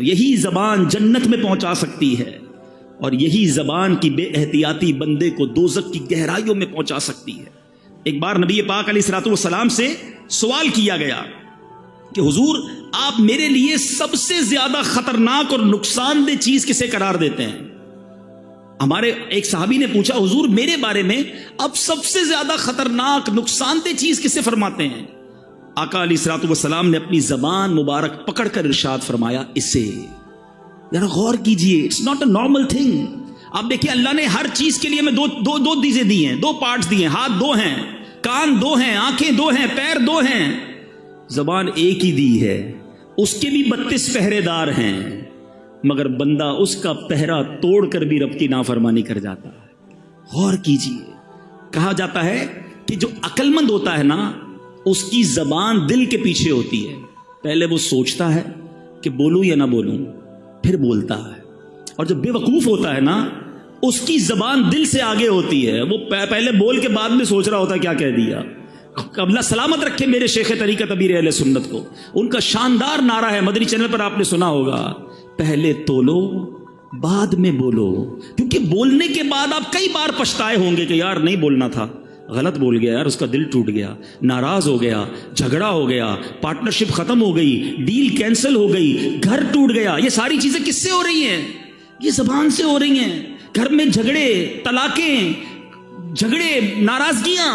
یہی زبان جنت میں پہنچا سکتی ہے اور یہی زبان کی بے احتیاطی بندے کو دوزخ کی گہرائیوں میں پہنچا سکتی ہے۔ ایک بار نبی پاک علیہ الصلوۃ والسلام سے سوال کیا گیا کہ حضور آپ میرے لیے سب سے زیادہ خطرناک اور نقصان دہ چیز کسے قرار دیتے ہیں؟ ہمارے ایک صحابی نے پوچھا حضور میرے بارے میں اب سب سے زیادہ خطرناک نقصان دہ چیز کسے فرماتے ہیں؟ آقا علیہ الصلوۃ والسلام نے اپنی زبان مبارک پکڑ کر ارشاد فرمایا اسے۔ ذرا غور کیجئے، it's not a normal thing. آپ دیکھیں اللہ نے ہر چیز کے لیے ہمیں دو چیزیں دی ہیں، دو پارٹس دیے ہیں، ہاتھ دو ہیں، کان دو ہیں، آنکھیں دو ہیں، پیر دو ہیں، زبان ایک ہی دی ہے، اس کے بھی 32 پہرے دار ہیں، مگر بندہ اس کا پہرا توڑ کر بھی رب کی نافرمانی کر جاتا ہے۔ غور کیجئے، کہا جاتا ہے کہ جو عقل مند ہوتا ہے نا اس کی زبان دل کے پیچھے ہوتی ہے، پہلے وہ سوچتا ہے کہ بولوں یا نہ بولوں، پھر بولتا ہے، اور جو بے وقوف ہوتا ہے نا اس کی زبان دل سے آگے ہوتی ہے، وہ پہلے بول کے بعد میں سوچ رہا ہوتا ہے کیا کہہ دیا۔ اللہ سلامت رکھے میرے شیخ طریقت ابیر اہل سنت کو، ان کا شاندار نعرہ ہے، مدنی چینل پر آپ نے سنا ہوگا، پہلے تولو بعد میں بولو، کیونکہ بولنے کے بعد آپ کئی بار پچھتائے ہوں گے کہ یار نہیں بولنا تھا، غلط بول گیا یار، اس کا دل ٹوٹ گیا، ناراض ہو گیا، جھگڑا ہو گیا، پارٹنرشپ ختم ہو گئی، ڈیل کینسل ہو گئی، گھر ٹوٹ گیا۔ یہ ساری چیزیں کس سے ہو رہی ہیں؟ یہ زبان سے ہو رہی ہیں۔ گھر میں جھگڑے، طلاقیں، جھگڑے، ناراضگیاں،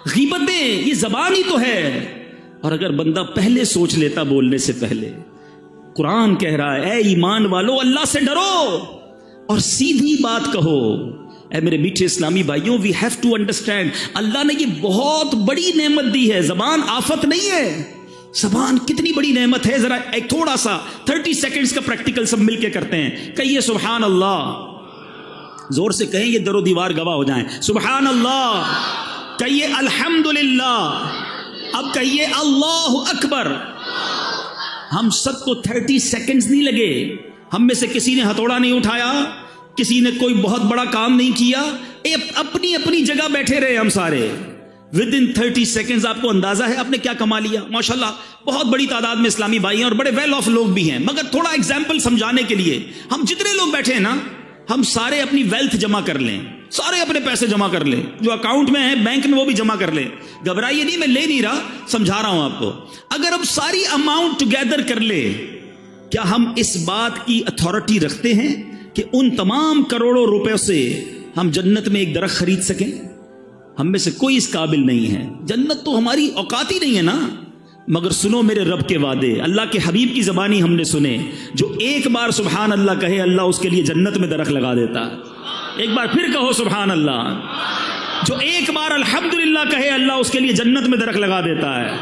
غیبتیں، یہ زبان ہی تو ہے۔ اور اگر بندہ پہلے سوچ لیتا بولنے سے پہلے، قرآن کہہ رہا ہے اے ایمان والو اللہ سے ڈرو اور سیدھی بات کہو۔ اے میرے میٹھے اسلامی بھائیوں، وی ہیو ٹو انڈرسٹینڈ، اللہ نے یہ بہت بڑی نعمت دی ہے، زبان آفت نہیں ہے۔ زبان کتنی بڑی نعمت ہے، ذرا ایک تھوڑا سا 30 سیکنڈز کا پریکٹیکل سب مل کے کرتے ہیں۔ کہیے سبحان اللہ، زور سے کہیں، یہ در و دیوار گواہ ہو جائیں۔ سبحان اللہ، کہیے الحمدللہ، اب کہیے اللہ اکبر۔ ہم سب کو 30 سیکنڈز نہیں لگے، ہم میں سے کسی نے ہتھوڑا نہیں اٹھایا، کسی نے کوئی بہت بڑا کام نہیں کیا، اپنی اپنی جگہ بیٹھے رہے ہم سارے۔ ود ان 30 سیکنڈز آپ کو اندازہ ہے آپ نے کیا کما لیا؟ ماشاءاللہ بہت بڑی تعداد میں اسلامی بھائی ہیں اور بڑے ویل آف لوگ بھی ہیں، مگر تھوڑا ایگزامپل سمجھانے کے لیے ہم جتنے لوگ بیٹھے ہیں نا، ہم سارے اپنی ویلتھ جمع کر لیں، سارے اپنے پیسے جمع کر لیں، جو اکاؤنٹ میں ہیں بینک میں وہ بھی جمع کر لیں۔ گھبرائیے نہیں، میں لے نہیں رہا، سمجھا رہا ہوں آپ کو۔ اگر ہم ساری اماؤنٹ ٹوگیدر کر لیں، کیا ہم اس بات کی اتھارٹی رکھتے ہیں کہ ان تمام کروڑوں روپے سے ہم جنت میں ایک درخت خرید سکیں؟ ہم میں سے کوئی اس قابل نہیں ہے۔ جنت تو ہماری اوقات ہی نہیں ہے نا۔ مگر سنو میرے رب کے وعدے، اللہ کے حبیب کی زبانی ہم نے سنے، جو ایک بار سبحان اللہ کہے اللہ اس کے لیے جنت میں درخت لگا دیتا ہے۔ ایک بار پھر کہو سبحان اللہ۔ جو ایک بار الحمدللہ کہے اللہ اس کے لیے جنت میں درخت لگا دیتا ہے۔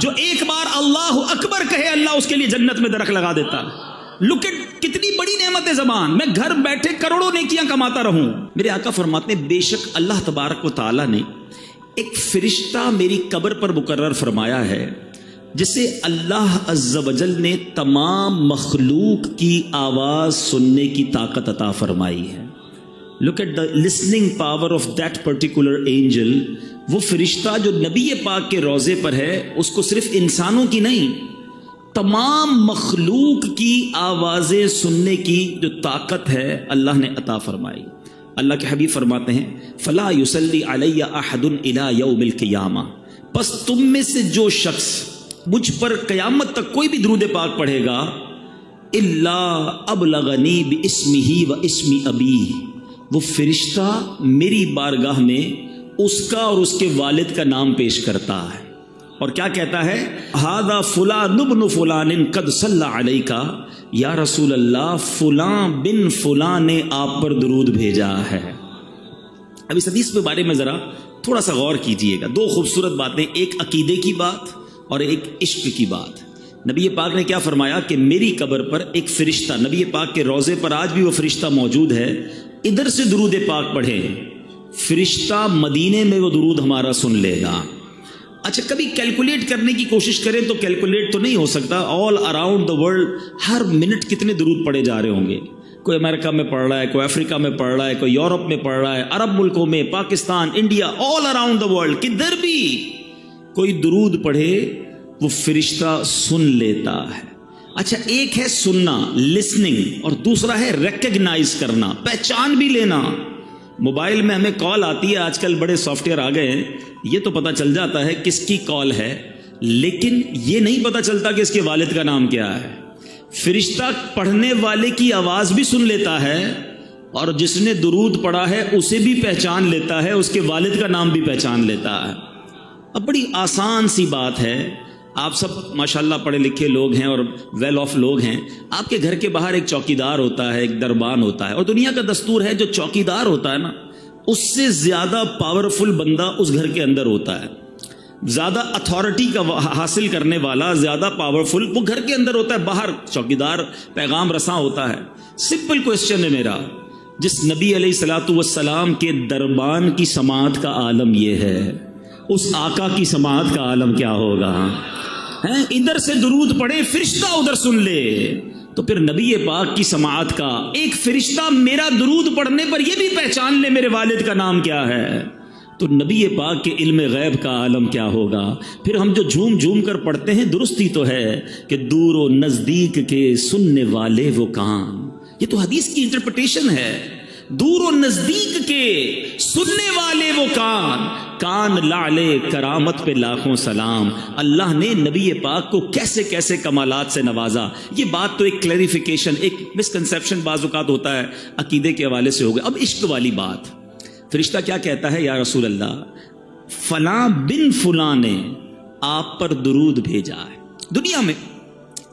جو ایک بار اللہ اکبر کہے اللہ اس کے لیے جنت میں درخت لگا دیتا ہے۔ لک ایٹ کتنی بڑی نعمت ہے زبان۔ میں گھر بیٹھے کروڑوں نیکیاں کماتا رہوں۔ میرے آقا فرماتے ہیں بے شک اللہ تبارک و تعالی نے ایک فرشتہ میری قبر پر مقرر فرمایا ہے، جسے اللہ عز و جل نے تمام مخلوق کی آواز سننے کی طاقت عطا فرمائی ہے۔ Look at the listening power of that particular angel. وہ فرشتہ جو نبی پاک کے روضے پر ہے، اس کو صرف انسانوں کی نہیں، تمام مخلوق کی آوازیں سننے کی جو طاقت ہے اللہ نے عطا فرمائی۔ اللہ کے حبیب فرماتے ہیں فلا یصلی علی احد الی یوم القیامہ، پس تم میں سے جو شخص مجھ پر قیامت تک کوئی بھی درود پاک پڑھے گا، الا ابلغنی باسمہ و اسم ابیہ، وہ فرشتہ میری بارگاہ میں اس کا اور اس کے والد کا نام پیش کرتا ہے اور کیا کہتا ہے؟ ھذا فلان ابن فلان قد صلی علیک، یا رسول اللہ فلاں بن فلاں نے آپ پر درود بھیجا ہے۔ اب اس حدیث کے بارے میں ذرا تھوڑا سا غور کیجئے گا، دو خوبصورت باتیں، ایک عقیدے کی بات اور ایک عشق کی بات۔ نبی پاک نے کیا فرمایا کہ میری قبر پر ایک فرشتہ، نبی پاک کے روضے پر آج بھی وہ فرشتہ موجود ہے، ادھر سے درود پاک پڑھے، فرشتہ مدینے میں وہ درود ہمارا سن لے گا۔ اچھا کبھی کیلکولیٹ کرنے کی کوشش کریں تو کیلکولیٹ تو نہیں ہو سکتا، all around the world Hare minute کتنے درود پڑے جا رہے ہوں گے۔ کوئی امریکہ میں پڑھ رہا ہے، کوئی افریقہ میں پڑھ رہا ہے، کوئی یورپ میں پڑھ رہا ہے، عرب ملکوں میں، Pakistan, India, all around the world, کدھر بھی کوئی درود پڑھے وہ فرشتہ سن لیتا ہے۔ اچھا ایک ہے سننا لسننگ اور دوسرا ہے ریکگنائز کرنا, پہچان بھی لینا. موبائل میں ہمیں کال آتی ہے, آج کل بڑے سافٹ ویئر آ گئے ہیں, یہ تو پتہ چل جاتا ہے کس کی کال ہے, لیکن یہ نہیں پتہ چلتا کہ اس کے والد کا نام کیا ہے. فرشتہ پڑھنے والے کی آواز بھی سن لیتا ہے اور جس نے درود پڑھا ہے اسے بھی پہچان لیتا ہے, اس کے والد کا نام بھی پہچان لیتا ہے. اب بڑی آسان سی بات ہے, آپ سب ماشاءاللہ پڑھے لکھے لوگ ہیں اور ویل آف لوگ ہیں. آپ کے گھر کے باہر ایک چوکیدار ہوتا ہے, ایک دربان ہوتا ہے, اور دنیا کا دستور ہے جو چوکیدار ہوتا ہے نا اس سے زیادہ پاورفل بندہ اس گھر کے اندر ہوتا ہے. زیادہ اتھارٹی کا حاصل کرنے والا, زیادہ پاورفل وہ گھر کے اندر ہوتا ہے, باہر چوکیدار پیغام رساں ہوتا ہے. سمپل کوشچن ہے میرا, جس نبی علیہ الصلوۃ والسلام کے دربان کی سماعت کا عالم یہ ہے, اس آقا کی سماعت کا عالم کیا ہوگا؟ ادھر سے درود پڑھے فرشتہ ادھر سن لے, تو پھر نبی پاک کی سماعت کا ایک فرشتہ میرا درود پڑھنے پر یہ بھی پہچان لے میرے والد کا نام کیا ہے, تو نبی پاک کے علم غیب کا عالم کیا ہوگا؟ پھر ہم جو جھوم جھوم کر پڑھتے ہیں درستی تو ہے کہ دور و نزدیک کے سننے والے وہ کان, یہ تو حدیث کی انٹرپریٹیشن ہے. دور و نزدیک کے سننے والے وہ کان لعلے کرامت پہ لاکھوں سلام. اللہ نے نبی پاک کو کیسے کیسے کمالات سے نوازا. یہ بات تو ایک کلیریفیکیشن, ایک مسکنسیپشن بعض اوقات ہوتا ہے عقیدے کے حوالے سے ہو گیا. اب عشق والی بات, فرشتہ کیا کہتا ہے, یا رسول اللہ فلاں بن فلاں نے آپ پر درود بھیجا ہے. دنیا میں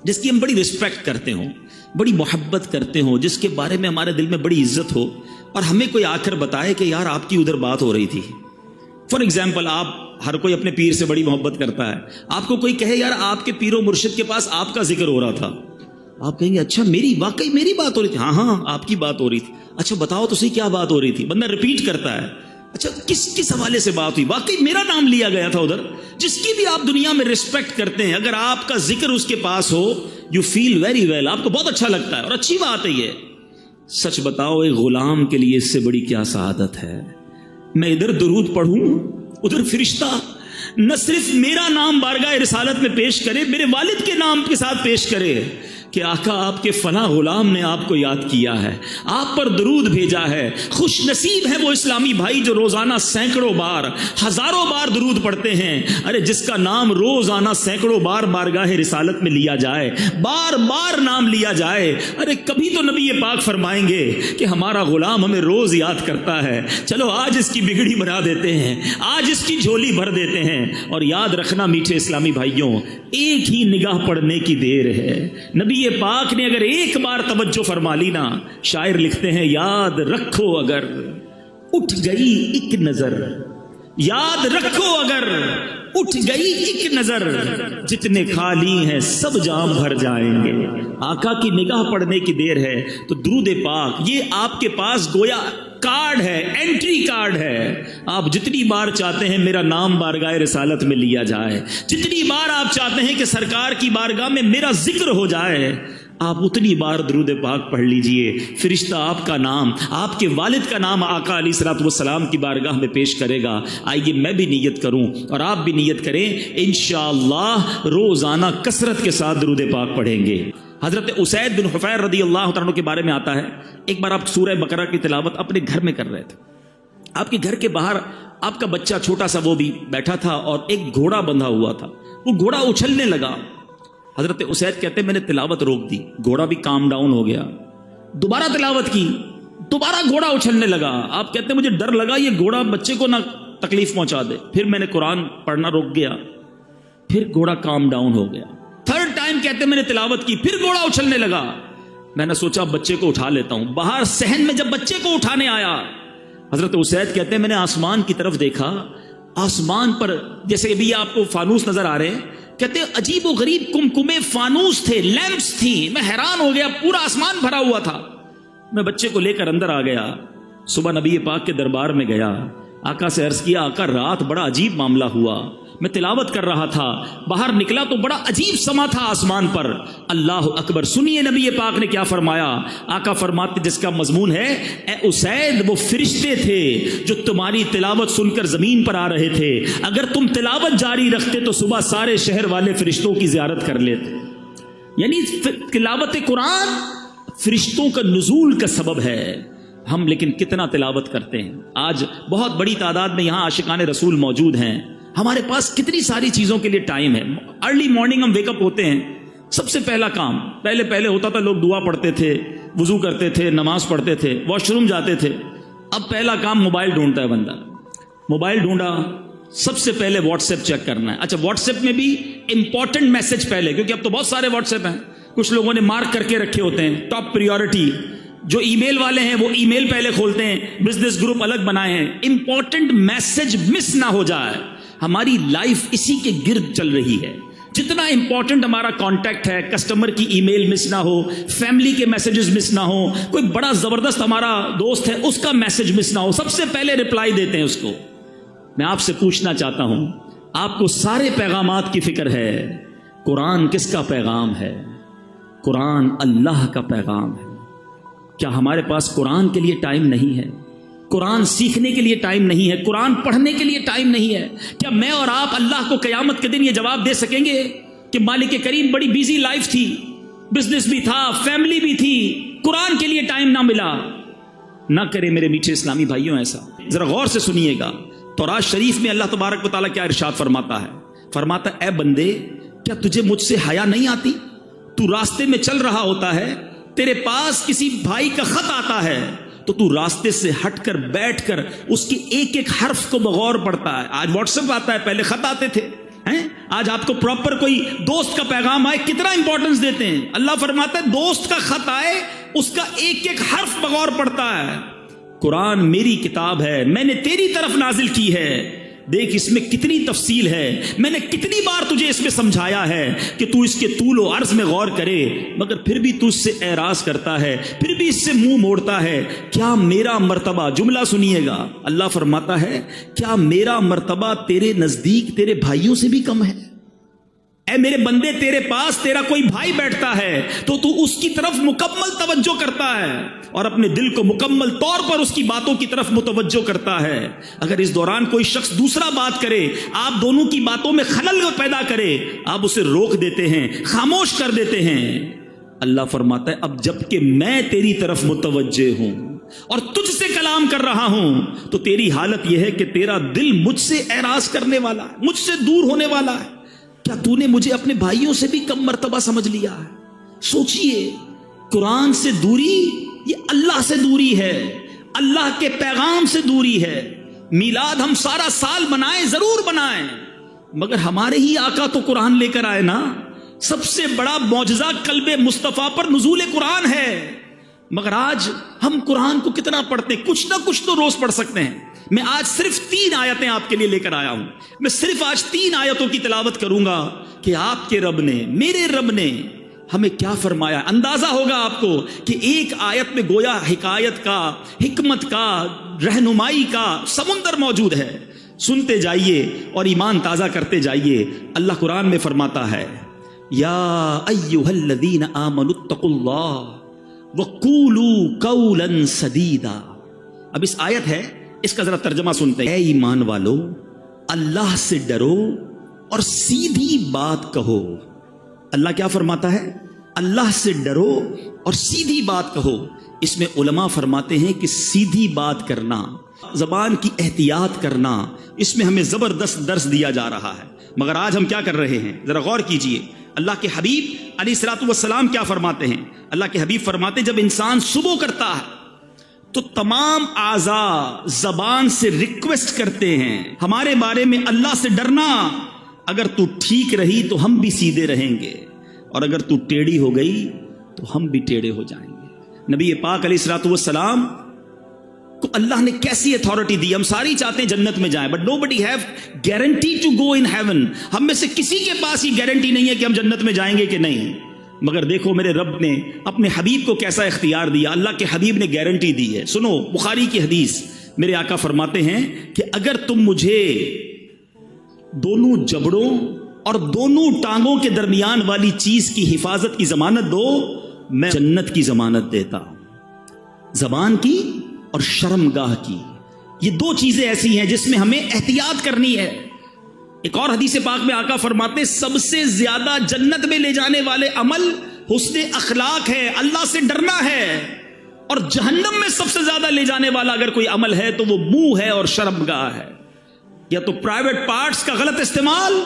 جس کی ہم بڑی رسپیکٹ کرتے ہوں, بڑی محبت کرتے ہوں, جس کے بارے میں ہمارے دل میں بڑی عزت ہو, اور ہمیں کوئی آ کر بتائے کہ یار آپ کی ادھر بات ہو رہی تھی. فار ایگزامپل, آپ ہر کوئی اپنے پیر سے بڑی محبت کرتا ہے, آپ کو کوئی کہے یار آپ کے پیر و مرشد کے پاس آپ کا ذکر ہو رہا تھا, آپ کہیں گے اچھا واقعی میری بات ہو رہی تھی؟ ہاں آپ کی بات ہو رہی تھی. اچھا بتاؤ تو صحیح کیا بات ہو رہی تھی. بندہ ریپیٹ کرتا ہے, اچھا کس حوالے سے بات ہوئی؟ واقعی میرا نام لیا گیا تھا ادھر. جس کی بھی آپ دنیا میں رسپیکٹ کرتے ہیں, اگر آپ کا ذکر اس کے پاس ہو, یو فیل ویری ویل, آپ کو بہت اچھا لگتا ہے, اور اچھی بات ہے یہ. سچ بتاؤ ایک غلام کے لیے اس سے بڑی کیا سعادت ہے؟ میں ادھر درود پڑھوں, ادھر فرشتہ نہ صرف میرا نام بارگاہ رسالت میں پیش کرے, میرے والد کے نام کے ساتھ پیش کرے کہ آقا آپ کے فلاں غلام نے آپ کو یاد کیا ہے, آپ پر درود بھیجا ہے. خوش نصیب ہے وہ اسلامی بھائی جو روزانہ سینکڑوں بار, ہزاروں بار درود پڑھتے ہیں. ارے جس کا نام روزانہ سینکڑوں بار بارگاہ رسالت میں لیا جائے, بار بار نام لیا جائے, ارے کبھی تو نبی پاک فرمائیں گے کہ ہمارا غلام ہمیں روز یاد کرتا ہے, چلو آج اس کی بگڑی بنا دیتے ہیں, آج اس کی جھولی بھر دیتے ہیں. اور یاد رکھنا میٹھے اسلامی بھائیوں, ایک ہی نگاہ پڑھنے کی دیر ہے. نبی پاک نے اگر ایک بار توجہ فرما لی نا, شاعر لکھتے ہیں یاد رکھو اگر اٹھ گئی ایک نظر, یاد رکھو اگر اٹھ گئی ایک نظر, جتنے خالی ہیں سب جام بھر جائیں گے. آقا کی نگاہ پڑھنے کی دیر ہے تو درود پاک یہ آپ کے پاس گویا کارڈ ہے, انٹری کارڈ ہے. آپ جتنی بار چاہتے ہیں میرا نام بارگاہ رسالت میں لیا جائے, جتنی بار آپ چاہتے ہیں کہ سرکار کی بارگاہ میں میرا ذکر ہو جائے, آپ اتنی بار درود پاک پڑھ لیجئے. فرشتہ آپ کا نام, آپ کے والد کا نام آقا علیہ الصلوۃ والسلام کی بارگاہ میں پیش کرے گا. آئیے میں بھی نیت کروں اور آپ بھی نیت کریں, انشاءاللہ روزانہ کثرت کے ساتھ درود پاک پڑھیں گے. حضرت اسید بن حفیر رضی اللہ تعالیٰ کے بارے میں آتا ہے, ایک بار آپ سورہ بقرہ کی تلاوت اپنے گھر میں کر رہے تھے. آپ کے گھر کے باہر آپ کا بچہ چھوٹا سا وہ بھی بیٹھا تھا اور ایک گھوڑا بندھا ہوا تھا. وہ گھوڑا اچھلنے لگا. حضرت اسید کہتے ہیں میں نے تلاوت روک دی, گھوڑا بھی کام ڈاؤن ہو گیا. دوبارہ تلاوت کی, دوبارہ گھوڑا اچھلنے لگا. آپ کہتے ہیں مجھے ڈر لگا یہ گھوڑا بچے کو نہ تکلیف پہنچا دے. پھر میں نے قرآن پڑھنا روک گیا, پھر گھوڑا کام ڈاؤن ہو گیا. تھرڈ ٹائم کہتے ہیں میں نے تلاوت کی, پھر گھوڑا اچھلنے لگا. میں نے سوچا بچے کو اٹھا لیتا ہوں. باہر صحن میں جب بچے کو اٹھانے آیا, حضرت اسید کہتے ہیں میں نے آسمان کی طرف دیکھا, آسمان پر جیسے ابھی آپ کو فانوس نظر آ رہے ہیں, کہتے ہیں عجیب و غریب کمکمے فانوس تھے, لیمپس تھی. میں حیران ہو گیا, پورا آسمان بھرا ہوا تھا. میں بچے کو لے کر اندر آ گیا. صبح نبی پاک کے دربار میں گیا, آقا سے عرض کیا آقا رات بڑا عجیب معاملہ ہوا, میں تلاوت کر رہا تھا, باہر نکلا تو بڑا عجیب سما تھا آسمان پر. اللہ اکبر. سنیے نبی پاک نے کیا فرمایا. آقا فرماتے جس کا مضمون ہے اے اسید وہ فرشتے تھے جو تمہاری تلاوت سن کر زمین پر آ رہے تھے, اگر تم تلاوت جاری رکھتے تو صبح سارے شہر والے فرشتوں کی زیارت کر لیتے. یعنی تلاوت قرآن فرشتوں کا نزول کا سبب ہے. ہم لیکن کتنا تلاوت کرتے ہیں؟ آج بہت بڑی تعداد میں یہاں عاشقان رسول موجود ہیں. ہمارے پاس کتنی ساری چیزوں کے لیے ٹائم ہے. ارلی مارننگ ہم ویک اپ ہوتے ہیں, سب سے پہلا کام پہلے ہوتا تھا, لوگ دعا پڑھتے تھے, وضو کرتے تھے, نماز پڑھتے تھے, واش روم جاتے تھے. اب پہلا کام موبائل ڈھونڈتا ہے بندہ. موبائل ڈھونڈا, سب سے پہلے واٹس ایپ چیک کرنا ہے. اچھا واٹس ایپ میں بھی امپورٹنٹ میسج پہلے, کیونکہ اب تو بہت سارے واٹس ایپ ہیں, کچھ لوگوں نے مارک کر کے رکھے ہوتے ہیں ٹاپ پریورٹی. جو ای میل والے ہیں وہ ای میل پہلے کھولتے ہیں, بزنس گروپ الگ بنائے ہیں. امپورٹنٹ میسج مس نہ ہو جائے. ہماری لائف اسی کے گرد چل رہی ہے. جتنا امپورٹنٹ ہمارا کانٹیکٹ ہے, کسٹمر کی ای میل مس نہ ہو, فیملی کے میسجز مس نہ ہو, کوئی بڑا زبردست ہمارا دوست ہے اس کا میسج مس نہ ہو, سب سے پہلے رپلائی دیتے ہیں اس کو. میں آپ سے پوچھنا چاہتا ہوں, آپ کو سارے پیغامات کی فکر ہے, قرآن کس کا پیغام ہے؟ قرآن اللہ کا پیغام ہے. کیا ہمارے پاس قرآن کے لیے ٹائم نہیں ہے؟ قرآن سیکھنے کے لیے ٹائم نہیں ہے؟ قرآن پڑھنے کے لیے ٹائم نہیں ہے؟ کیا میں اور آپ اللہ کو قیامت کے دن یہ جواب دے سکیں گے کہ مالک کریم بڑی بیزی لائف تھی, بزنس بھی تھا, فیملی بھی تھی, قرآن کے لیے ٹائم نہ ملا؟ نہ کرے میرے میٹھے اسلامی بھائیوں ایسا. ذرا غور سے سنیے گا, تورات شریف میں اللہ تبارک و تعالیٰ کیا ارشاد فرماتا ہے. فرماتا ہے, اے بندے کیا تجھے مجھ سے حیا نہیں آتی؟ تو راستے میں چل رہا ہوتا ہے, تیرے پاس کسی بھائی کا خط آتا ہے تو تو راستے سے ہٹ کر بیٹھ کر اس کے ایک ایک حرف کو بغور پڑھتا ہے. آج واٹس ایپ آتا ہے, پہلے خط آتے تھے. آج آپ کو پراپر کوئی دوست کا پیغام آئے کتنا امپورٹنس دیتے ہیں. اللہ فرماتا ہے دوست کا خط آئے اس کا ایک ایک حرف بغور پڑھتا ہے. قرآن میری کتاب ہے, میں نے تیری طرف نازل کی ہے, دیکھ اس میں کتنی تفصیل ہے, میں نے کتنی بار تجھے اس میں سمجھایا ہے کہ تو اس کے طول و عرض میں غور کرے, مگر پھر بھی تو اس سے اعراض کرتا ہے, پھر بھی اس سے منہ موڑتا ہے. کیا میرا مرتبہ, جملہ سنیے گا, اللہ فرماتا ہے کیا میرا مرتبہ تیرے نزدیک تیرے بھائیوں سے بھی کم ہے؟ اے میرے بندے, تیرے پاس تیرا کوئی بھائی بیٹھتا ہے تو تو اس کی طرف مکمل توجہ کرتا ہے اور اپنے دل کو مکمل طور پر اس کی باتوں کی طرف متوجہ کرتا ہے. اگر اس دوران کوئی شخص دوسرا بات کرے, آپ دونوں کی باتوں میں خلل پیدا کرے, آپ اسے روک دیتے ہیں, خاموش کر دیتے ہیں. اللہ فرماتا ہے اب جب کہ میں تیری طرف متوجہ ہوں اور تجھ سے کلام کر رہا ہوں تو تیری حالت یہ ہے کہ تیرا دل مجھ سے اعراض کرنے والا ہے, مجھ سے دور ہونے والا ہے. کیا تو نے مجھے اپنے بھائیوں سے بھی کم مرتبہ سمجھ لیا ہے؟ سوچئے, قرآن سے دوری یہ اللہ سے دوری ہے, اللہ کے پیغام سے دوری ہے. میلاد ہم سارا سال منائیں, ضرور منائیں, مگر ہمارے ہی آقا تو قرآن لے کر آئے نا. سب سے بڑا معجزہ قلب مصطفیٰ پر نزول قرآن ہے. مگر آج ہم قرآن کو کتنا پڑھتے ہیں؟ کچھ نہ کچھ تو روز پڑھ سکتے ہیں. میں آج صرف 3 آیتیں آپ کے لیے لے کر آیا ہوں. میں صرف آج 3 آیتوں کی تلاوت کروں گا کہ آپ کے رب نے, میرے رب نے ہمیں کیا فرمایا. اندازہ ہوگا آپ کو کہ ایک آیت میں گویا حکایت کا, حکمت کا, رہنمائی کا سمندر موجود ہے. سنتے جائیے اور ایمان تازہ کرتے جائیے. اللہ قرآن میں فرماتا ہے یا ایھا الذین آمنوا اتقوا اللہ وقولوا قولا سدیدا. اب اس آیت ہے, اس کا ذرا ترجمہ سنتے ہیں. اے ایمان والو, اللہ سے ڈرو اور سیدھی بات کہو. اللہ کیا فرماتا ہے؟ اللہ سے ڈرو اور سیدھی بات کہو. اس میں علماء فرماتے ہیں کہ سیدھی بات کرنا, زبان کی احتیاط کرنا, اس میں ہمیں زبردست درس دیا جا رہا ہے. مگر آج ہم کیا کر رہے ہیں؟ ذرا غور کیجئے. اللہ کے حبیب علیہ الصلوۃ والسلام کیا فرماتے ہیں؟ اللہ کے حبیب فرماتے ہیں جب انسان صبح کرتا ہے تو تمام اعضاء زبان سے ریکویسٹ کرتے ہیں ہمارے بارے میں اللہ سے ڈرنا. اگر تو ٹھیک رہی تو ہم بھی سیدھے رہیں گے, اور اگر تو ٹیڑھی ہو گئی تو ہم بھی ٹیڑھے ہو جائیں گے. نبی پاک علیہ الصلوۃ والسلام کو اللہ نے کیسی اتھارٹی دی. ہم ساری چاہتے ہیں جنت میں جائیں, but nobody have guarantee to go in heaven. ہم میں سے کسی کے پاس یہ گارنٹی نہیں ہے کہ ہم جنت میں جائیں گے کہ نہیں. مگر دیکھو میرے رب نے اپنے حبیب کو کیسا اختیار دیا. اللہ کے حبیب نے گارنٹی دی ہے. سنو بخاری کی حدیث, میرے آقا فرماتے ہیں کہ اگر تم مجھے دونوں جبڑوں اور دونوں ٹانگوں کے درمیان والی چیز کی حفاظت کی ضمانت دو, میں جنت کی ضمانت دیتا ہوں. زبان کی اور شرمگاہ کی, یہ 2 چیزیں ایسی ہیں جس میں ہمیں احتیاط کرنی ہے. ایک اور حدیث پاک میں آقا فرماتے سب سے زیادہ جنت میں لے جانے والے عمل حسن اخلاق ہے، اللہ سے ڈرنا ہے. اور جہنم میں سب سے زیادہ لے جانے والا اگر کوئی عمل ہے تو وہ منہ ہے اور شرمگاہ ہے. یا تو پرائیویٹ پارٹس کا غلط استعمال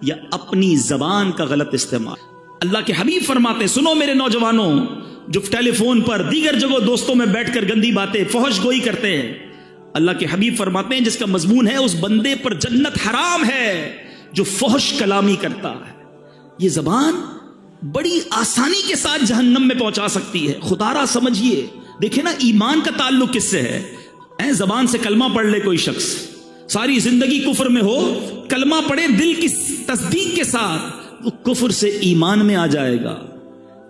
یا اپنی زبان کا غلط استعمال. اللہ کے حبیب فرماتے ہیں، سنو میرے نوجوانوں جو ٹیلی فون پر دیگر جگہوں دوستوں میں بیٹھ کر گندی باتیں فحش گوئی کرتے ہیں، اللہ کے حبیب فرماتے ہیں جس کا مضمون ہے اس بندے پر جنت حرام ہے جو فحش کلامی کرتا ہے. یہ زبان بڑی آسانی کے ساتھ جہنم میں پہنچا سکتی ہے. خدا را سمجھیے، دیکھیں نا ایمان کا تعلق کس سے ہے. زبان سے کلمہ پڑھ لے کوئی شخص، ساری زندگی کفر میں ہو، کلمہ پڑھے دل کی تصدیق کے ساتھ، وہ کفر سے ایمان میں آ جائے گا.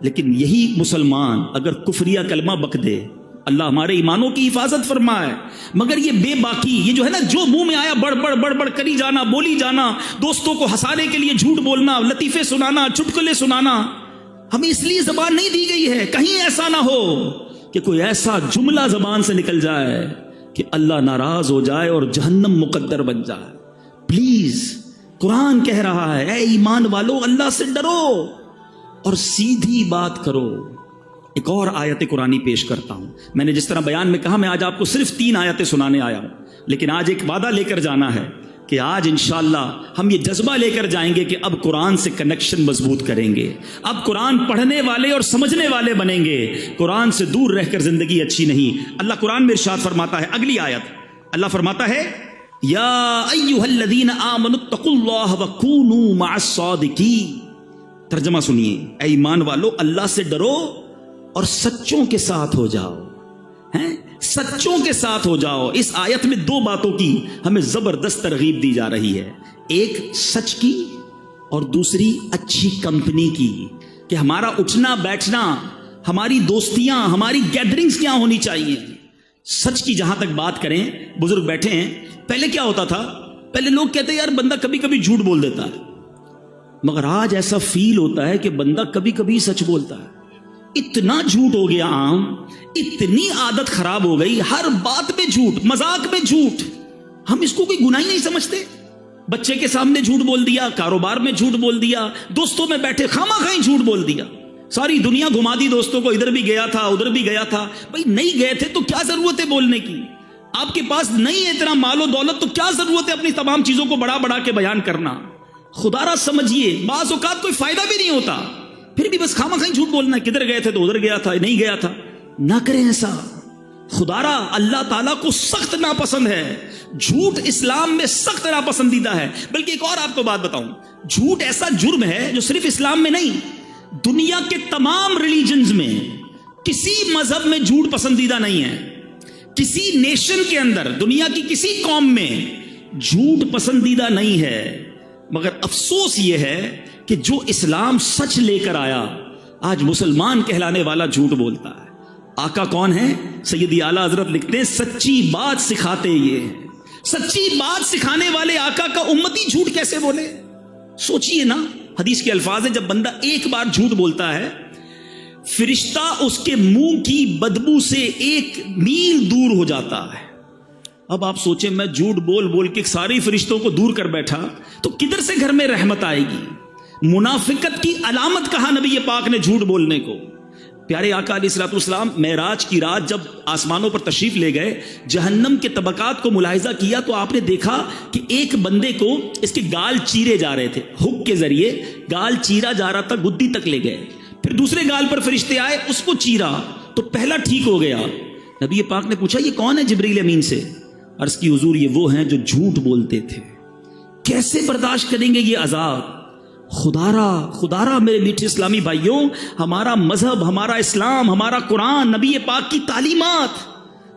لیکن یہی مسلمان اگر کفریہ کلمہ بک دے، اللہ ہمارے ایمانوں کی حفاظت فرمائے، مگر یہ بے باکی، یہ جو ہے نا جو منہ میں آیا بڑ کری جانا، بولی جانا، دوستوں کو ہنسانے کے لیے جھوٹ بولنا، لطیفے سنانا، چٹکلے سنانا، ہمیں اس لیے زبان نہیں دی گئی ہے کہیں ایسا نہ ہو کہ کوئی ایسا جملہ زبان سے نکل جائے کہ اللہ ناراض ہو جائے اور جہنم مقدر بن جائے. پلیز، قرآن کہہ رہا ہے اے ایمان والو اللہ سے ڈرو اور سیدھی بات کرو. ایک اور آیت قرآنی پیش کرتا ہوں. میں نے جس طرح بیان میں کہا میں آج آپ کو صرف 3 آیتیں سنانے آیا ہوں، لیکن آج ایک وعدہ لے کر جانا ہے کہ آج انشاءاللہ ہم یہ جذبہ لے کر جائیں گے کہ اب قرآن سے کنیکشن مضبوط کریں گے، اب قرآن پڑھنے والے اور سمجھنے والے بنیں گے. قرآن سے دور رہ کر زندگی اچھی نہیں. اللہ قرآن میں ارشاد فرماتا ہے، اگلی آیت اللہ فرماتا ہے یا ایھا الذین آمنوا اتقوا اللہ وکونوا مع الصادقین. ترجمہ سنیے، اے ایمان والو اللہ سے ڈرو اور سچوں کے ساتھ ہو جاؤ. سچوں کے ساتھ ہو جاؤ. اس آیت میں 2 باتوں کی ہمیں زبردست ترغیب دی جا رہی ہے، ایک سچ کی اور دوسری اچھی کمپنی کی، کہ ہمارا اٹھنا بیٹھنا، ہماری دوستیاں، ہماری گیدرنگز کیا ہونی چاہیے. سچ کی جہاں تک بات کریں، بزرگ بیٹھے ہیں، پہلے کیا ہوتا تھا، پہلے لوگ کہتے ہیں یار بندہ کبھی کبھی جھوٹ بول دیتا ہے، مگر آج ایسا فیل ہوتا ہے کہ بندہ کبھی کبھی سچ بولتا ہے. اتنا جھوٹ ہو گیا عام، اتنی عادت خراب ہو گئی، ہر بات میں جھوٹ، مذاق میں جھوٹ. ہم اس کو کوئی گناہ ہی نہیں سمجھتے. بچے کے سامنے جھوٹ بول دیا، کاروبار میں جھوٹ بول دیا، دوستوں میں بیٹھے خواہ جھوٹ بول دیا، ساری دنیا گھما دی دوستوں کو، ادھر بھی گیا تھا ادھر بھی گیا تھا. بھائی نہیں گئے تھے تو کیا ضرورت ہے بولنے کی؟ آپ کے پاس نہیں ہے اتنا مال و دولت تو کیا ضرورت ہے اپنی تمام چیزوں کو بڑا کے بیان کرنا؟ خدا را سمجھیے، بعض اوقات کوئی فائدہ بھی نہیں ہوتا، پھر بھی بس خواہ جھوٹ بولنا، کدھر گئے تھے تو ادھر گیا تھا، نہیں گیا تھا. نہ کریں ایسا. خدا را اللہ تعالیٰ کو سخت ناپسند ہے، جھوٹ اسلام میں سخت ناپسندیدہ ہے. بلکہ ایک اور آپ کو بات بتاؤں، جھوٹ ایسا جرم ہے جو صرف اسلام میں نہیں، دنیا کے تمام ریلیجنز میں، کسی مذہب میں جھوٹ پسندیدہ نہیں ہے. کسی نیشن کے اندر، دنیا کی کسی قوم میں جھوٹ پسندیدہ نہیں ہے. مگر افسوس یہ ہے کہ جو اسلام سچ لے کر آیا، آج مسلمان کہلانے والا جھوٹ بولتا ہے. آقا کون ہے؟ سیدی اعلیٰ حضرت لکھتے ہیں سچی بات سکھاتے یہ ہیں. سچی بات سکھانے والے آقا کا امتی جھوٹ کیسے بولے؟ سوچئے نا، حدیث کے الفاظ ہیں جب بندہ ایک بار جھوٹ بولتا ہے، فرشتہ اس کے منہ کی بدبو سے 1 میل دور ہو جاتا ہے. اب آپ سوچیں میں جھوٹ بول کے ساری فرشتوں کو دور کر بیٹھا تو کدھر سے گھر میں رحمت آئے گی؟ منافقت کی علامت کہا نبی پاک نے جھوٹ بولنے کو. پیارے آقا علیہ الصلوۃ والسلام معراج کی رات جب آسمانوں پر تشریف لے گئے، جہنم کے طبقات کو ملاحظہ کیا تو آپ نے دیکھا کہ ایک بندے کو اس کے گال چیرے جا رہے تھے، ہک کے ذریعے گال چیرا جا رہا تھا، گدی تک لے گئے. پھر دوسرے گال پر فرشتے آئے، اس کو چیرا تو پہلا ٹھیک ہو گیا. نبی پاک نے پوچھا یہ کون ہے؟ جبریل امین سے. عرض کی حضور یہ وہ ہیں جو جھوٹ بولتے تھے. کیسے برداشت کریں گے یہ عذاب؟ خدا را میرے میٹھے اسلامی بھائیوں، ہمارا مذہب، ہمارا اسلام، ہمارا قرآن، نبی پاک کی تعلیمات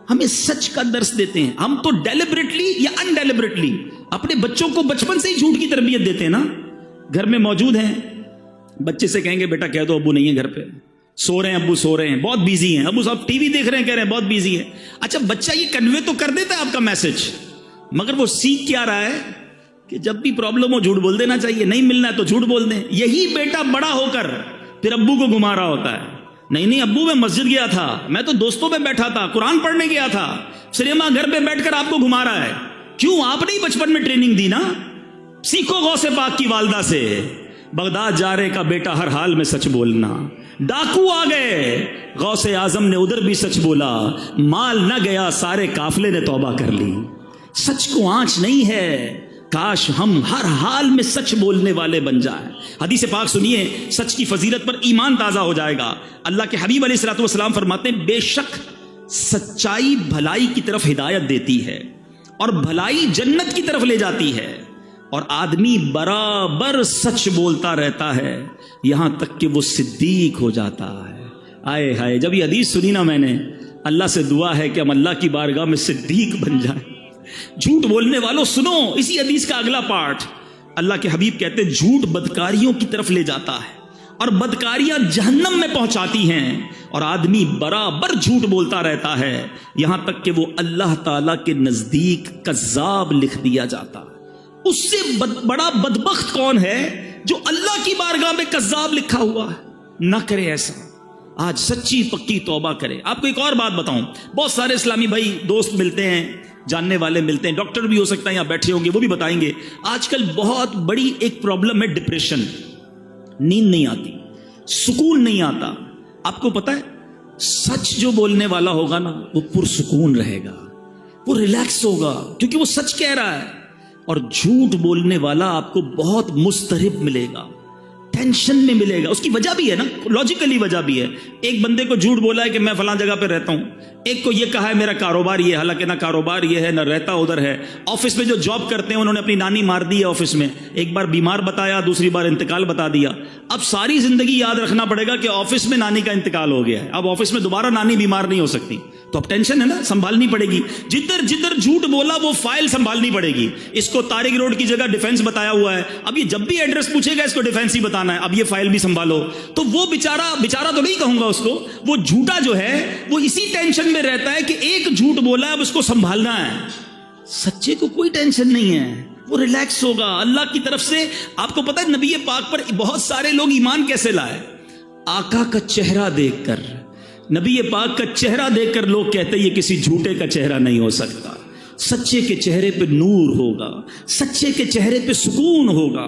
ہمیں سچ کا درس دیتے ہیں. ہم تو ڈیلیبریٹلی یا ان ڈیلیبریٹلی اپنے بچوں کو بچپن سے ہی جھوٹ کی تربیت دیتے ہیں نا. گھر میں موجود ہیں، بچے سے کہیں گے بیٹا کہہ دو ابو نہیں ہے گھر پہ، سو رہے ہیں ابو، سو رہے ہیں، بہت بیزی ہیں ابو صاحب، ٹی وی دیکھ رہے ہیں، کہہ رہے ہیں بہت بیزی ہے. اچھا بچہ یہ کنوے تو کر دیتا ہے آپ کا میسج، مگر وہ سیکھ کیا رہا ہے کہ جب بھی پرابلم ہو جھوٹ بول دینا چاہیے، نہیں ملنا ہے تو جھوٹ بول دیں. یہی بیٹا بڑا ہو کر پھر ابو کو گھما رہا ہوتا ہے، نہیں ابو میں مسجد گیا تھا، میں تو دوستوں میں بیٹھا تھا، قرآن پڑھنے گیا تھا. سنیما گھر پہ بیٹھ کر آپ کو گھما رہا ہے. کیوں؟ آپ نے بچپن میں ٹریننگ دی نا. سیکھو غوث پاک کی والدہ سے، بغداد جا رہے کا بیٹا ہر حال میں سچ بولنا، ڈاکو آ گئے غوث اعظم نے ادھر بھی سچ بولا، مال نہ گیا سارے قافلے نے توبہ کر لی۔ سچ کو آنچ نہیں ہے، کاش ہم ہر حال میں سچ بولنے والے بن جائیں۔ حدیث پاک سنیے، سچ کی فضیلت پر ایمان تازہ ہو جائے گا۔ اللہ کے حبیب علیہ الصلوۃ والسلام فرماتے ہیں بے شک سچائی بھلائی کی طرف ہدایت دیتی ہے اور بھلائی جنت کی طرف لے جاتی ہے، اور آدمی برابر سچ بولتا رہتا ہے یہاں تک کہ وہ صدیق ہو جاتا ہے۔ آئے ہائے، جب یہ حدیث سنی نا میں نے، اللہ سے دعا ہے کہ ہم اللہ کی بارگاہ میں صدیق بن جائیں۔ جھوٹ بولنے والوں سنو اسی حدیث کا اگلا پارٹ، اللہ کے حبیب کہتے ہیں جھوٹ بدکاریوں کی طرف لے جاتا ہے اور بدکاریاں جہنم میں پہنچاتی ہیں، اور آدمی برابر جھوٹ بولتا رہتا ہے یہاں تک کہ وہ اللہ تعالیٰ کے نزدیک کذاب لکھ دیا جاتا۔ اس سے بڑا بدبخت کون ہے جو اللہ کی بارگاہ میں کذاب لکھا ہوا ہے؟ نہ کرے ایسا، آج سچی پکی توبہ کرے۔ آپ کو ایک اور بات بتاؤں، بہت سارے اسلامی بھائی دوست ملتے ہیں، جاننے والے ملتے ہیں، ڈاکٹر بھی ہو سکتا ہے یہاں بیٹھے ہوں گے، وہ بھی بتائیں گے آج کل بہت بڑی ایک پرابلم ہے ڈپریشن، نیند نہیں آتی، سکون نہیں آتا۔ آپ کو پتا ہے سچ جو بولنے والا ہوگا نا وہ پرسکون رہے گا، وہ ریلیکس ہوگا کیونکہ وہ سچ کہہ رہا ہے، اور جھوٹ بولنے والا آپ کو بہت مضطرب ملے گا، ٹینشن میں ملے گا۔ اس کی وجہ بھی ہے نا، لاجیکلی وجہ بھی ہے۔ ایک بندے کو جھوٹ بولا ہے کہ میں فلاں جگہ پہ رہتا ہوں، ایک کو یہ کہا ہے میرا کاروبار یہ ہے، حالانکہ نہ کاروبار یہ ہے نہ رہتا ادھر ہے۔ آفس میں جو جاب کرتے ہیں انہوں نے اپنی نانی مار دی ہے آفس میں، ایک بار بیمار بتایا، دوسری بار انتقال بتا دیا۔ اب ساری زندگی یاد رکھنا پڑے گا کہ آفس میں نانی کا انتقال ہو گیا ہے، اب آفس میں دوبارہ نانی بیمار نہیں ہو سکتی، تو اب ٹینشن ہے نا، سنبھالنی پڑے گی۔ جدھر جدھر جھوٹ بولا وہ فائل سنبھالنی پڑے گی۔ اس کو طارق روڈ کی جگہ ڈیفینس بتایا ہوا ہے، اب یہ جب بھی ایڈریس پوچھے گا اس کو ڈیفینس ہی بتانا ہے، اب یہ فائل بھی سنبھالو۔ تو وہ بیچارہ تو نہیں کہوں گا اس کو، وہ جھوٹا جو ہے وہ اسی ٹینشن میں رہتا ہے کہ ایک جھوٹ بولا ہے اب اس کو سنبھالنا ہے۔ سچے کو کوئی ٹینشن نہیں ہے، وہ ریلیکس ہوگا اللہ کی طرف سے۔ آپ کو پتا ہے نبی پاک پر بہت سارے لوگ ایمان کیسے لائے؟ آقا کا چہرہ دیکھ کر، نبی پاک کا چہرہ دیکھ کر لوگ کہتے یہ کسی جھوٹے کا چہرہ نہیں ہو سکتا، سچے کے چہرے پہ نور ہوگا، سچے کے چہرے پہ سکون ہوگا۔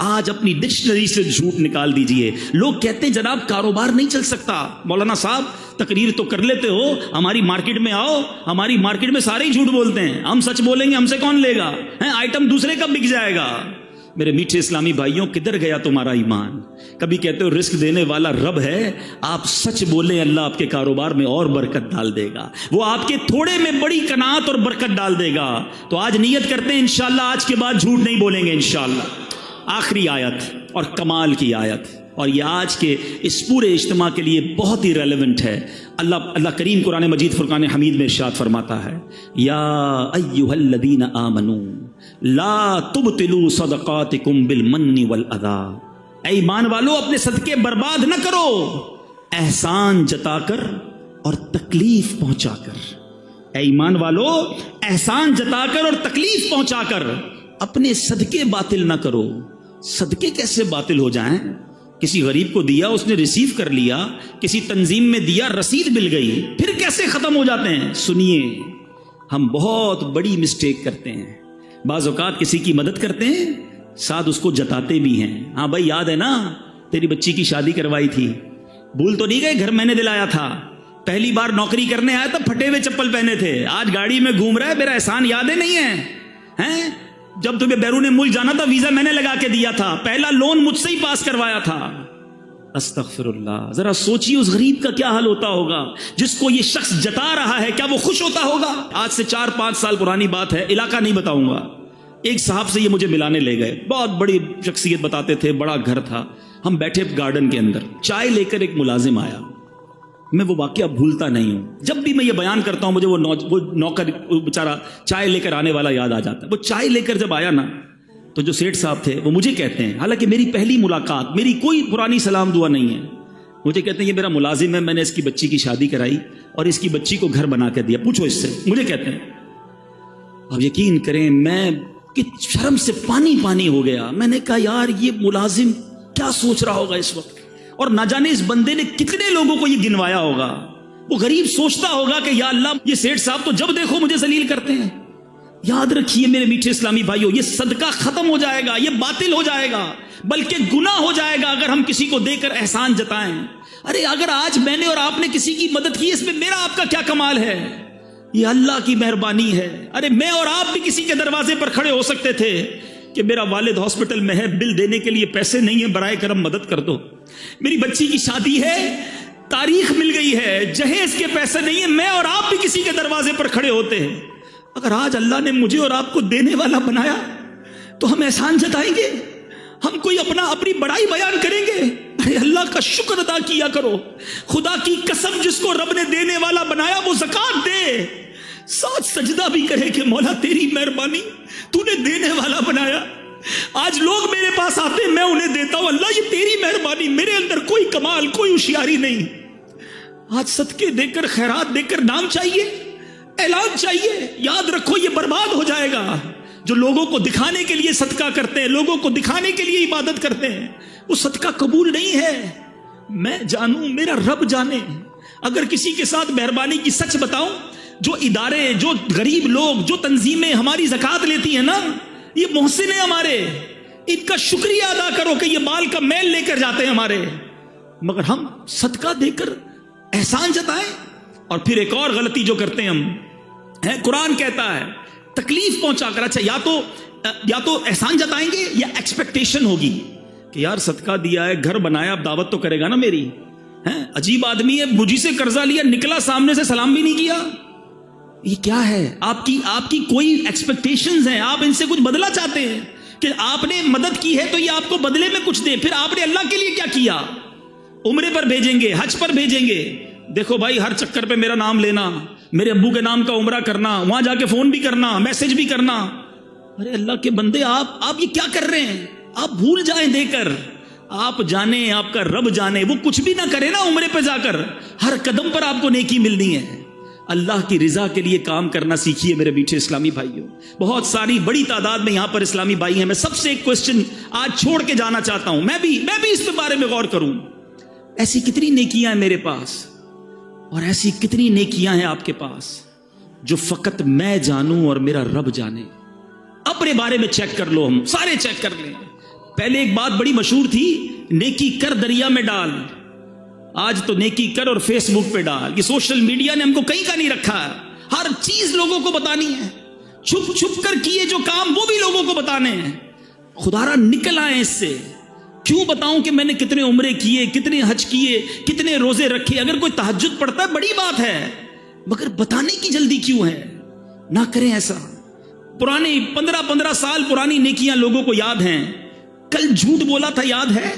آج اپنی ڈکشنری سے جھوٹ نکال دیجئے۔ لوگ کہتے ہیں جناب کاروبار نہیں چل سکتا، مولانا صاحب تقریر تو کر لیتے ہو، ہماری مارکیٹ میں آؤ، ہماری مارکیٹ میں سارے ہی جھوٹ بولتے ہیں، ہم سچ بولیں گے ہم سے کون لے گا؟ آئٹم دوسرے کا بک جائے گا۔ میرے میٹھے اسلامی بھائیوں، کدھر گیا تمہارا ایمان؟ کبھی کہتے ہو رزق دینے والا رب ہے، آپ سچ بولیں اللہ آپ کے کاروبار میں اور برکت ڈال دے گا، وہ آپ کے تھوڑے میں بڑی قناعت اور برکت ڈال دے گا۔ تو آج نیت کرتے ہیں انشاءاللہ آج کے بعد جھوٹ نہیں بولیں گے انشاءاللہ۔ آخری آیت اور کمال کی آیت، اور یہ آج کے اس پورے اجتماع کے لیے بہت ہی ریلیونٹ ہے۔ اللہ کریم قرآن مجید فرقان حمید میں ارشاد فرماتا ہے، یا ایھا الذین آمنوا لا تبطلوا صدقاتکم بالمن والاذی، اے ایمان والو اپنے صدقے برباد نہ کرو احسان جتا کر اور تکلیف پہنچا کر۔ اے ایمان والو احسان جتا کر اور تکلیف پہنچا کر اپنے صدقے باطل نہ کرو۔ صدقے کیسے باطل ہو جائیں؟ کسی غریب کو دیا اس نے ریسیو کر لیا، کسی تنظیم میں دیا رسید مل گئی، پھر کیسے ختم ہو جاتے ہیں؟ سنیے، ہم بہت بڑی مسٹیک کرتے ہیں۔ بعض اوقات کسی کی مدد کرتے ہیں، ساتھ اس کو جتاتے بھی ہیں، ہاں بھائی یاد ہے نا تیری بچی کی شادی کروائی تھی، بھول تو نہیں گئے گھر میں نے دلایا تھا، پہلی بار نوکری کرنے آیا تھا پھٹے ہوئے چپل پہنے تھے، آج گاڑی میں گھوم رہا ہے، میرا احسان یادیں نہیں ہے؟ جب تمہیں بیرون ملک جانا تھا ویزا میں نے لگا کے دیا تھا، پہلا لون مجھ سے ہی پاس کروایا تھا۔ استغفر اللہ، ذرا سوچیے اس غریب کا کیا حال ہوتا ہوگا جس کو یہ شخص جتا رہا ہے، کیا وہ خوش ہوتا ہوگا؟ آج سے 4-5 سال پرانی بات ہے، علاقہ نہیں بتاؤں گا، ایک صاحب سے یہ مجھے ملانے لے گئے، بہت بڑی شخصیت بتاتے تھے، بڑا گھر تھا، ہم بیٹھے گارڈن کے اندر، چائے لے کر ایک ملازم آیا، میں وہ واقعہ بھولتا نہیں ہوں، جب بھی میں یہ بیان کرتا ہوں مجھے وہ نوکر بیچارہ چائے لے کر آنے والا یاد آ جاتا ہے۔ وہ چائے لے کر جب آیا نا تو جو سیٹھ صاحب تھے وہ مجھے کہتے ہیں، حالانکہ میری پہلی ملاقات، میری کوئی پرانی سلام دعا نہیں ہے، مجھے کہتے ہیں یہ میرا ملازم ہے، میں نے اس کی بچی کی شادی کرائی اور اس کی بچی کو گھر بنا کے دیا، پوچھو اس سے، مجھے کہتے ہیں۔ اب یقین کریں میں شرم سے پانی پانی ہو گیا، میں نے کہا یار یہ ملازم کیا سوچ رہا ہوگا اس وقت، اور نہ جانے اس بندے نے کتنے لوگوں کو یہ گنوایا ہوگا۔ وہ غریب سوچتا ہوگا کہ یا اللہ یہ سیٹھ صاحب تو جب دیکھو مجھے ذلیل کرتے ہیں، یاد رکھیے میرے میٹھے اسلامی بھائیوں، یہ صدقہ ختم ہو جائے گا، یہ باطل ہو جائے گا، بلکہ گناہ ہو جائے گا اگر ہم کسی کو دے کر احسان جتائیں۔ ارے اگر آج میں نے اور آپ نے کسی کی مدد کی، اس میں میرا آپ کا کیا کمال ہے؟ یہ اللہ کی مہربانی ہے۔ ارے میں اور آپ بھی کسی کے دروازے پر کھڑے ہو سکتے تھے کہ میرا والد ہاسپٹل میں ہے، بل دینے کے لیے پیسے نہیں ہیں، برائے کرم مدد کر دو۔ میری بچی کی شادی ہے، تاریخ مل گئی ہے، جہیز کے پیسے نہیں ہیں، میں اور آپ بھی کسی کے دروازے پر کھڑے ہوتے ہیں۔ اگر آج اللہ نے مجھے اور آپ کو دینے والا بنایا تو ہم احسان جتائیں گے؟ ہم کوئی اپنی بڑائی بیان کریں گے؟ ارے اللہ کا شکر ادا کیا کرو۔ خدا کی قسم، جس کو رب نے دینے والا بنایا وہ زکات دے، ساتھ سجدہ بھی کرے کہ مولا تیری مہربانی، تو نے دینے والا بنایا۔ آج لوگ میرے پاس آتے ہیں، میں انہیں دیتا ہوں، اللہ یہ تیری مہربانی، میرے اندر کوئی کمال، کوئی ہوشیاری نہیں۔ آج صدقے دے کر، خیرات دے کر نام چاہیے، اعلان چاہیے، یاد رکھو یہ برباد ہو جائے گا۔ جو لوگوں کو دکھانے کے لیے صدقہ کرتے ہیں، لوگوں کو دکھانے کے لیے عبادت کرتے ہیں، وہ صدقہ قبول نہیں ہے۔ میں جانوں، میرا رب جانے۔ اگر کسی کے ساتھ مہربانی کی سچ بتاؤں، جو ادارے، جو غریب لوگ، جو تنظیمیں ہماری زکوٰۃ لیتی ہیں نا، یہ محسن ہیں ہمارے، ان کا شکریہ ادا کرو کہ یہ مال کا میل لے کر جاتے ہیں ہمارے، مگر ہم صدقہ دے کر احسان جتائیں۔ اور پھر ایک اور غلطی جو کرتے ہیں ہم ہے، قرآن کہتا ہے تکلیف پہنچا کر، اچھا یا تو احسان جتائیں گے یا ایکسپیکٹیشن ہوگی کہ یار صدقہ دیا ہے، گھر بنایا، اب دعوت تو کرے گا نا میری، عجیب آدمی ہے، مجھی سے قرضہ لیا، نکلا سامنے سے سلام بھی نہیں کیا۔ یہ کیا ہے؟ آپ کی کوئی ایکسپیکٹیشنز ہیں، آپ ان سے کچھ بدلہ چاہتے ہیں کہ آپ نے مدد کی ہے تو یہ آپ کو بدلے میں کچھ دے۔ پھر آپ نے اللہ کے لیے کیا کیا؟ عمرے پر بھیجیں گے، حج پر بھیجیں گے، دیکھو بھائی ہر چکر پہ میرا نام لینا، میرے ابو کے نام کا عمرہ کرنا، وہاں جا کے فون بھی کرنا، میسج بھی کرنا۔ ارے اللہ کے بندے، آپ یہ کیا کر رہے ہیں؟ آپ بھول جائیں دے کر، آپ جانیں، آپ کا رب جانے، وہ کچھ بھی نہ کرے نا عمرے پہ جا کر، ہر قدم پر آپ کو نیکی ملنی ہے۔ اللہ کی رضا کے لیے کام کرنا سیکھیے میرے میٹھے اسلامی بھائیوں۔ بہت ساری بڑی تعداد میں یہاں پر اسلامی بھائی ہیں، میں سب سے ایک کوسچن آج چھوڑ کے جانا چاہتا ہوں، میں بھی اس کے بارے میں غور کروں۔ ایسی کتنی نیکیاں ہیں میرے پاس، اور ایسی کتنی نیکیاں ہیں آپ کے پاس جو فقط میں جانوں اور میرا رب جانے؟ اپنے بارے میں چیک کر لو، ہم سارے چیک کر لیں۔ پہلے ایک بات بڑی مشہور تھی، نیکی کر دریا میں ڈال، آج تو نیکی کر اور فیس بک پہ ڈال۔ یہ سوشل میڈیا نے ہم کو کہیں کا نہیں رکھا ہے، ہر چیز لوگوں کو بتانی ہے، چھپ چھپ کر کیے جو کام وہ بھی لوگوں کو بتانے ہیں۔ خدا را نکل آئے اس سے۔ کیوں بتاؤں کہ میں نے کتنے عمرے کیے، کتنے حج کیے، کتنے روزے رکھے؟ اگر کوئی تہجد پڑھتا ہے بڑی بات ہے، مگر بتانے کی جلدی کیوں ہے؟ نہ کریں ایسا۔ پرانی 15 سال پرانی نیکیاں لوگوں کو یاد ہیں، کل جھوٹ بولا تھا یاد ہے،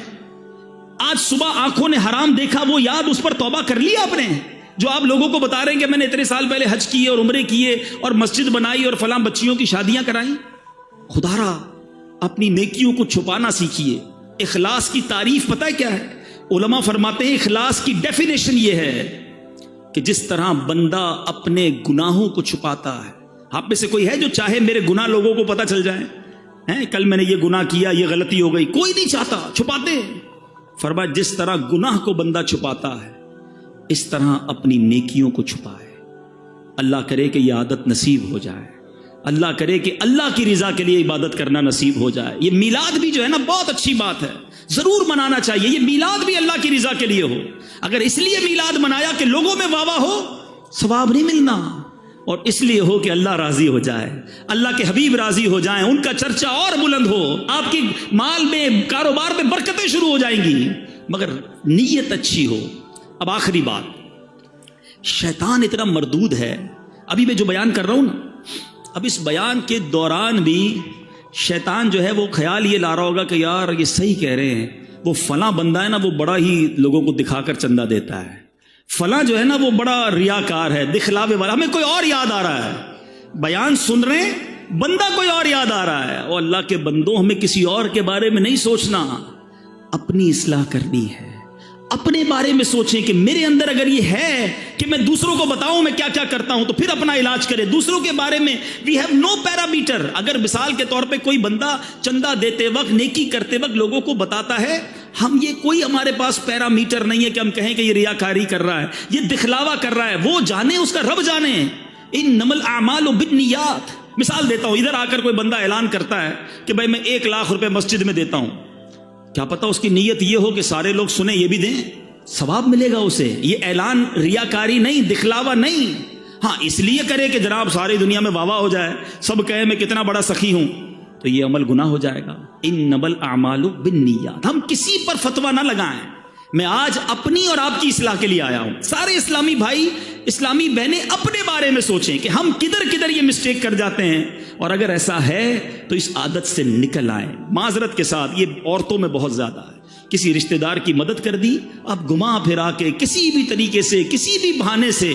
آج صبح آنکھوں نے حرام دیکھا وہ یاد، اس پر توبہ کر لیا آپ نے؟ جو آپ لوگوں کو بتا رہے ہیں کہ میں نے اتنے سال پہلے حج کیے اور عمرے کیے اور مسجد بنائی اور فلاں بچیوں کی شادیاں کرائیں۔ خدا را اپنی نیکیوں کو چھپانا سیکھیے۔ اخلاص کی تعریف پتہ ہے کیا ہے؟ علماء فرماتے ہیں اخلاص کی ڈیفینیشن یہ ہے کہ جس طرح بندہ اپنے گناہوں کو چھپاتا ہے۔ آپ میں سے کوئی ہے جو چاہے میرے گناہ لوگوں کو پتہ چل جائیں؟ کل میں نے یہ گناہ کیا، یہ غلطی ہو گئی، کوئی نہیں چاہتا، چھپاتے ہیں۔ فرمایا جس طرح گناہ کو بندہ چھپاتا ہے اس طرح اپنی نیکیوں کو چھپائے۔ اللہ کرے کہ یہ عادت نصیب ہو جائے، اللہ کرے کہ اللہ کی رضا کے لیے عبادت کرنا نصیب ہو جائے۔ یہ میلاد بھی جو ہے نا بہت اچھی بات ہے، ضرور منانا چاہیے۔ یہ میلاد بھی اللہ کی رضا کے لیے ہو۔ اگر اس لیے میلاد منایا کہ لوگوں میں واہ واہ ہو، ثواب نہیں ملنا، اور اس لیے ہو کہ اللہ راضی ہو جائے، اللہ کے حبیب راضی ہو جائیں، ان کا چرچا اور بلند ہو، آپ کی مال میں، کاروبار میں برکتیں شروع ہو جائیں گی، مگر نیت اچھی ہو۔ اب آخری بات، شیطان اتنا مردود ہے، ابھی میں جو بیان کر رہا ہوں نا، اب اس بیان کے دوران بھی شیطان جو ہے وہ خیال یہ لا رہا ہوگا کہ یار یہ صحیح کہہ رہے ہیں، وہ فلاں بندہ ہے نا وہ بڑا ہی لوگوں کو دکھا کر چندہ دیتا ہے، فلاں جو ہے نا وہ بڑا ریاکار ہے، دکھلاوے والا، ہمیں کوئی اور یاد آ رہا ہے، بیان سن رہے ہیں بندہ کوئی اور یاد آ رہا ہے۔ اور اللہ کے بندوں، ہمیں کسی اور کے بارے میں نہیں سوچنا، اپنی اصلاح کرنی ہے۔ اپنے بارے میں سوچیں کہ میرے اندر اگر یہ ہے کہ میں دوسروں کو بتاؤں میں کیا کیا کرتا ہوں، تو پھر اپنا علاج کرے۔ دوسروں کے بارے میں وی ہیو نو پیرامیٹر۔ اگر مثال کے طور پہ کوئی بندہ چندہ دیتے وقت، نیکی کرتے وقت لوگوں کو بتاتا ہے، ہم یہ کوئی ہمارے پاس پیرامیٹر نہیں ہے کہ ہم کہیں کہ یہ ریاکاری کر رہا ہے، یہ دکھلاوا کر رہا ہے، وہ جانے، اس کا رب جانے۔ انما الاعمال بالنیات، مثال دیتا ہوں، ادھر آ کر کوئی بندہ اعلان کرتا ہے کہ بھائی میں 1 لاکھ روپے مسجد میں دیتا ہوں، کیا پتا اس کی نیت یہ ہو کہ سارے لوگ سنیں یہ بھی دیں، ثواب ملے گا اسے. یہ اعلان ریاکاری نہیں، دکھلاوا نہیں. ہاں اس لیے کرے کہ جناب ساری دنیا میں واہ واہ ہو جائے، سب کہے میں کتنا بڑا سخی ہوں، تو یہ عمل گناہ ہو جائے گا. انما الاعمال بالنیات. ہم کسی پر فتویٰ نہ لگائیں. میں آج اپنی اور آپ کی اصلاح کے لیے آیا ہوں. سارے اسلامی بھائی، اسلامی بہنیں اپنے بارے میں سوچیں کہ ہم کدھر کدھر یہ مسٹیک کر جاتے ہیں، اور اگر ایسا ہے تو اس عادت سے نکل آئیں. معذرت کے ساتھ یہ عورتوں میں بہت زیادہ ہے. کسی رشتہ دار کی مدد کر دی، اب گھما پھرا کے کسی بھی طریقے سے، کسی بھی بہانے سے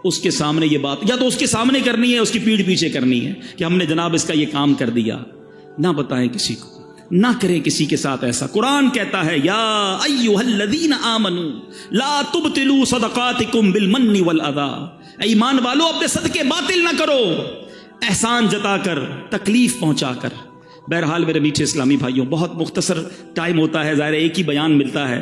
اس کے سامنے یہ بات، یا تو اس کے سامنے کرنی ہے، اس کی پیٹھ پیچھے کرنی ہے کہ ہم نے جناب اس کا یہ کام کر دیا. نہ بتائیں کسی کو، نہ کریں کسی کے ساتھ ایسا. قرآن کہتا ہے یا ایھا الذین آمنوا لا تبطلوا صدقاتکم بالمن والاذی. اے ایمان والو اپنے صدقے باطل نہ کرو، احسان جتا کر، تکلیف پہنچا کر. بہرحال میرے میٹھے اسلامی بھائیوں، بہت مختصر ٹائم ہوتا ہے، ظاہر ایک ہی بیان ملتا ہے.